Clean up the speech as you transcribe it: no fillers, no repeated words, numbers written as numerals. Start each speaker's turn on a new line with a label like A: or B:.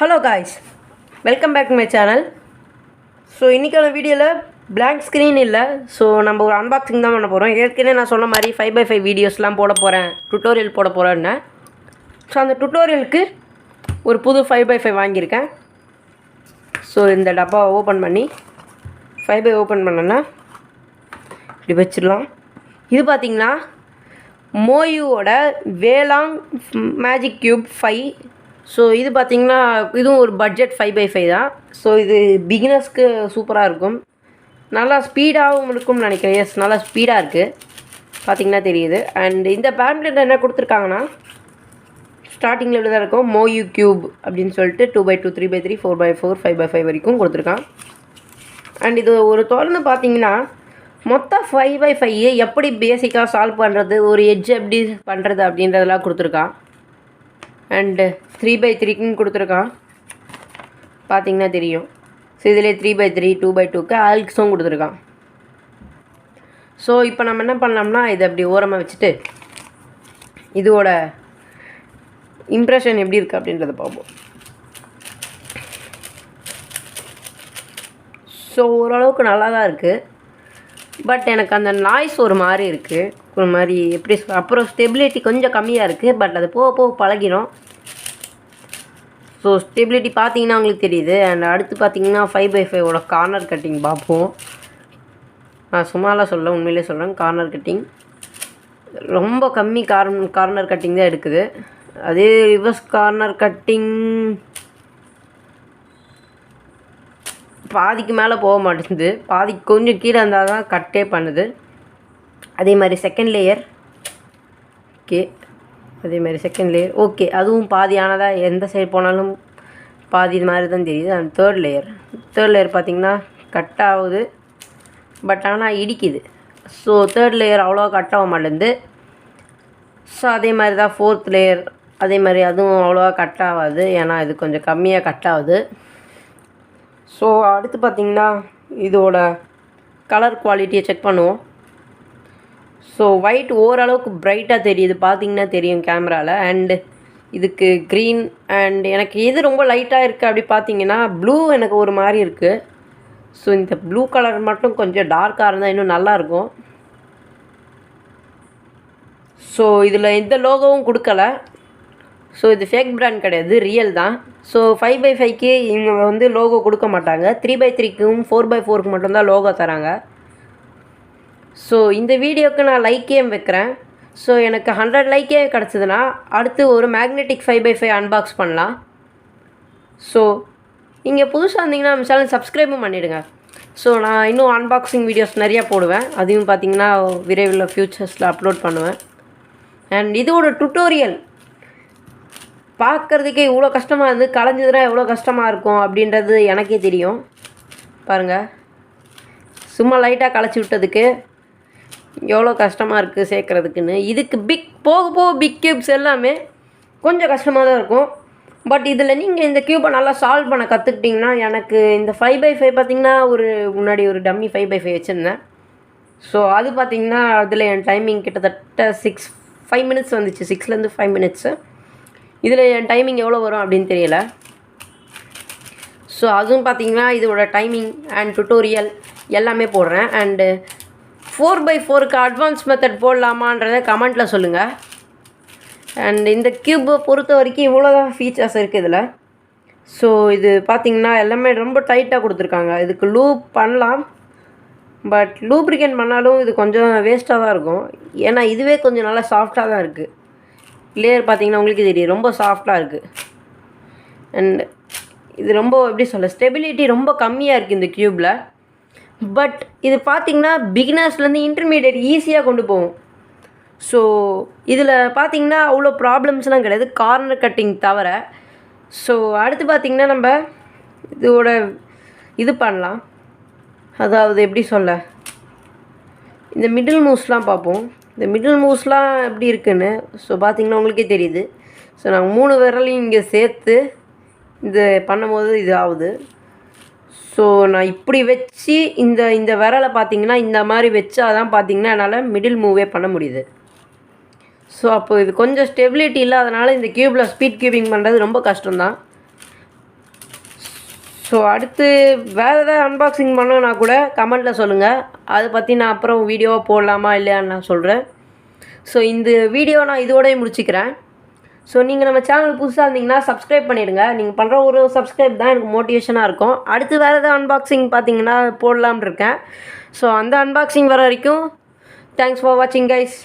A: Hello guys, welcome back to my channel. So இன்னைக்கான வீடியோல blank screen இல்ல. So நம்ம ஒரு unboxing தான் பண்ண போறோம். ஏற்கனவே நான் சொன்ன மாதிரி 5x5 வீடியோஸ்லாம் போட போறேன். டுட்டோரியல் போட போறேன்னு. So அந்த டுட்டோரியலுக்கு ஒரு புது 5x5 வாங்கியிருக்கேன். So இந்த டப்பா ஓபன் பண்ணி 5x ஓபன் பண்ணனா இப்படி வச்சிடலாம். இது பாத்தீங்கன்னா moyu-ஓட meilong magic cube 5. ஸோ இது பார்த்திங்கன்னா இதுவும் ஒரு பட்ஜெட் 5x5 தான். ஸோ இது பிகினர்ஸ்க்கு சூப்பராக இருக்கும், நல்லா ஸ்பீடாகவும் இருக்கும்னு நினைக்கிறேன். எஸ், நல்லா ஸ்பீடாக இருக்குது, பார்த்திங்கன்னா தெரியுது. அண்ட் இந்த பேம்ப்ளெட் என்ன கொடுத்துருக்காங்கன்னா ஸ்டார்டிங்கில் இப்படி தான் இருக்கும், moyu cube அப்படின்னு சொல்லிட்டு 2x2 3x3 4x4 5x5 வரைக்கும் கொடுத்துருக்கான். அண்ட் இது ஒரு தொடர்ந்து பார்த்திங்கன்னா மொத்தம் 5x5 எப்படி பேசிக்காக சால்வ் பண்ணுறது, ஒரு எட்ஜ் எப்படி பண்ணுறது அப்படின்றதெல்லாம் கொடுத்துருக்கான். அண்டு 3x3க்கும் கொடுத்துருக்கான், பார்த்திங்கன்னா தெரியும். ஸோ இதிலே 3x3 2x2க்கு ஆல்க்ஸும் கொடுத்துருக்கான். ஸோ இப்போ நம்ம என்ன பண்ணலாம்னா இதை அப்படி ஓரமாக வச்சுட்டு இதோட இம்ப்ரெஷன் எப்படி இருக்குது அப்படின்றத பார்ப்போம். ஸோ ஓரளவுக்கு நல்லா தான் இருக்குது, பட் எனக்கு அந்த நாய்ஸ் ஒரு மாதிரி இருக்குது, ஒரு மாதிரி எப்படி அப்புறம் ஸ்டெபிலிட்டி கொஞ்சம் கம்மியாக இருக்குது. பட் அது போக போக பழகிடும். ஸோ ஸ்டெபிலிட்டி பார்த்தீங்கன்னா உங்களுக்கு தெரியுது. அண்ட் அடுத்து பார்த்தீங்கன்னா 5x5ஓட கார்னர் கட்டிங் பார்ப்போம். நான் சும்மாலாம் சொல்ல, உண்மையிலே சொல்கிறேன். கார்னர் கட்டிங் ரொம்ப கம்மி கார்னர் கட்டிங் தான் எடுக்குது. அதே ரிவர்ஸ் கார்னர் கட்டிங் பாதிக்கு மேலே போக மாட்டேங்குது, பாதிக்கு கொஞ்சம் கீழே இருந்தால் தான் கட்டே பண்ணுது. அதே மாதிரி செகண்ட் லேயர் ஓகே, அதே மாதிரி செகண்ட் லேயர் ஓகே, அதுவும் பாதியானதாக எந்த சைடு போனாலும் பாதி இது மாதிரி தான் தெரியுது. அண்ட் தேர்ட் லேயர் பார்த்திங்கன்னா கட் ஆகுது, பட் ஆனால் இடிக்குது. ஸோ தேர்ட் லேயர் அவ்வளோ கட் ஆக மாட்டேங்குது. ஸோ அதே மாதிரி தான் ஃபோர்த் லேயர், அதே மாதிரி அதுவும் அவ்வளோவா கட் ஆகாது, ஏன்னா இது கொஞ்சம் கம்மியாக கட் ஆகுது. ஸோ அடுத்து பார்த்திங்கன்னா இதோட கலர் குவாலிட்டியை செக் பண்ணுவோம். ஸோ ஒயிட் ஓரளவுக்கு பிரைட்டாக தெரியுது, பார்த்திங்கன்னா தெரியும் கேமராவில். அண்டு இதுக்கு க்ரீன் அண்ட் எனக்கு எது ரொம்ப லைட்டாக இருக்குது அப்படி பார்த்தீங்கன்னா ப்ளூ எனக்கு ஒரு மாதிரி இருக்குது. ஸோ இந்த ப்ளூ கலர் மட்டும் கொஞ்சம் டார்க்காக இருந்தால் இன்னும் நல்லாயிருக்கும். ஸோ இதில் எந்த லோகோவும் கொடுக்கல. ஸோ இது ஃபேக் பிராண்ட் கிடையாது, ரியல் தான். ஸோ 5x5க்கு இவங்க வந்து லோகோ கொடுக்க மாட்டாங்க, 3x3க்கும் 4x4க்கு மட்டும்தான் லோகோ தராங்க. ஸோ இந்த வீடியோவுக்கு நான் லைக்கே வைக்கிறேன். ஸோ எனக்கு 100 லைக்கே கிடச்சிதுன்னா அடுத்து ஒரு மேக்னெட்டிக் 5x5 அன்பாக்ஸ் பண்ணலாம். ஸோ இங்கே புதுசாக இருந்தீங்கன்னா நம்ம சேனல் சப்ஸ்கிரைபும் பண்ணிவிடுங்க. ஸோ நான் இன்னும் அன்பாக்சிங் வீடியோஸ் நிறையா போடுவேன், அதையும் பார்த்திங்கன்னா விரைவில் ஃப்யூச்சர்ஸில் அப்லோட் பண்ணுவேன். அண்ட் இதோட டுட்டோரியல் பார்க்குறதுக்கே இவ்வளோ கஷ்டமாக இருந்து கலைஞ்சதுனா எவ்வளோ கஷ்டமாக இருக்கும் அப்படின்றது எனக்கே தெரியும். பாருங்கள், சும்மா லைட்டாக கலைச்சி விட்டதுக்கு எவ்வளோ கஷ்டமாக இருக்குது சேர்க்குறதுக்குன்னு. இதுக்கு போக போக பிக் க்யூப்ஸ் எல்லாமே கொஞ்சம் கஷ்டமாக தான் இருக்கும். பட் இதில் நீங்கள் இந்த க்யூப்பை நல்லா சால்வ் பண்ண கற்றுக்கிட்டிங்கன்னா, எனக்கு இந்த 5x5 பார்த்திங்கன்னா முன்னாடி ஒரு டம்மி 5x5 வச்சுருந்தேன். ஸோ அது பார்த்திங்கன்னா அதில் என் டைமிங் கிட்டத்தட்ட 5 மினிட்ஸ் வந்துச்சு, 6லேருந்து 5 மினிட்ஸு. இதில் என் டைமிங் எவ்வளோ வரும் அப்படின்னு தெரியல. ஸோ அதுவும் பார்த்திங்கன்னா இதோட டைமிங் அண்ட் டுட்டோரியல் எல்லாமே போடுறேன். அண்டு 4x4க்கு அட்வான்ஸ் மெத்தட் போடலாமான்றதை கமெண்ட்டில் சொல்லுங்கள். அண்ட் இந்த க்யூப்பை பொறுத்த வரைக்கும் இவ்வளோ தான் ஃபீச்சர்ஸ் இருக்குது இதில். ஸோ இது பார்த்திங்கன்னா எல்லாமே ரொம்ப டைட்டாக கொடுத்துருக்காங்க. இதுக்கு லூப் பண்ணலாம், பட் லூப்ரிகேட் பண்ணாலும் இது கொஞ்சம் வேஸ்ட்டாக தான் இருக்கும், ஏன்னா இதுவே கொஞ்சம் நல்லா சாஃப்டாக தான் இருக்குது. லேயர் பார்த்திங்கன்னா உங்களுக்கு தெரியும், ரொம்ப சாஃப்டாக இருக்குது. அண்ட் இது ரொம்ப எப்படி சொல்ல, ஸ்டெபிலிட்டி ரொம்ப கம்மியாக இருக்குது இந்த க்யூப்பில். பட் இது பார்த்திங்கன்னா பிகினர்ஸ்லேருந்து இன்டர்மீடியேட் ஈஸியாக கொண்டு போகும். ஸோ இதில் பார்த்திங்கன்னா அவ்வளோ ப்ராப்ளம்ஸ்லாம் கிடையாது, கார்னர் கட்டிங் தவிர. ஸோ அடுத்து பார்த்திங்கன்னா நம்ம இதோட இது பண்ணலாம், அதாவது எப்படி சொல்ல, இந்த மிடில் மூவ்ஸ்லாம் பார்ப்போம். இந்த மிடில் மூவ்ஸ்லாம் எப்படி இருக்குன்னு ஸோ பார்த்திங்கன்னா உங்களுக்கே தெரியுது. ஸோ நாங்கள் 3 விரலையும் இங்கே சேர்த்து இது பண்ணும்போது இது ஆகுது. ஸோ நான் இப்படி வச்சு இந்த விரலை பார்த்திங்கன்னா இந்த மாதிரி வச்சா தான் பார்த்திங்கன்னா என்னால் மிடில் மூவே பண்ண முடியுது. ஸோ அப்போ இது கொஞ்சம் ஸ்டெபிலிட்டி இல்லாதனால இந்த க்யூப்பில் ஸ்பீட் க்யூபிங் பண்ணுறது ரொம்ப கஷ்டம்தான். ஸோ அடுத்து வேறு எதாவது அன்பாக்சிங் பண்ணோன்னா கூட கமெண்ட்டில் சொல்லுங்கள். அதை பற்றி நான் அப்புறம் வீடியோவாக போடலாமா இல்லையான்னு நான் சொல்கிறேன். ஸோ இந்த வீடியோ நான் இதோடய முடிச்சுக்கிறேன். ஸோ நீங்கள் நம்ம சேனல் புதுசாக இருந்தீங்கன்னா சப்ஸ்கிரைப் பண்ணிவிடுங்க. நீங்கள் பண்ணுற ஒரு சப்ஸ்கிரைப் தான் எனக்கு மோட்டிவேஷனாக இருக்கும். அடுத்து வேறு எதாவது அன்பாக்சிங் பார்த்தீங்கன்னா போடலாம்னு இருக்கேன். ஸோ அந்த அன்பாக்சிங் வர வரைக்கும் தேங்க்ஸ் ஃபார் வாட்சிங் கைஸ்.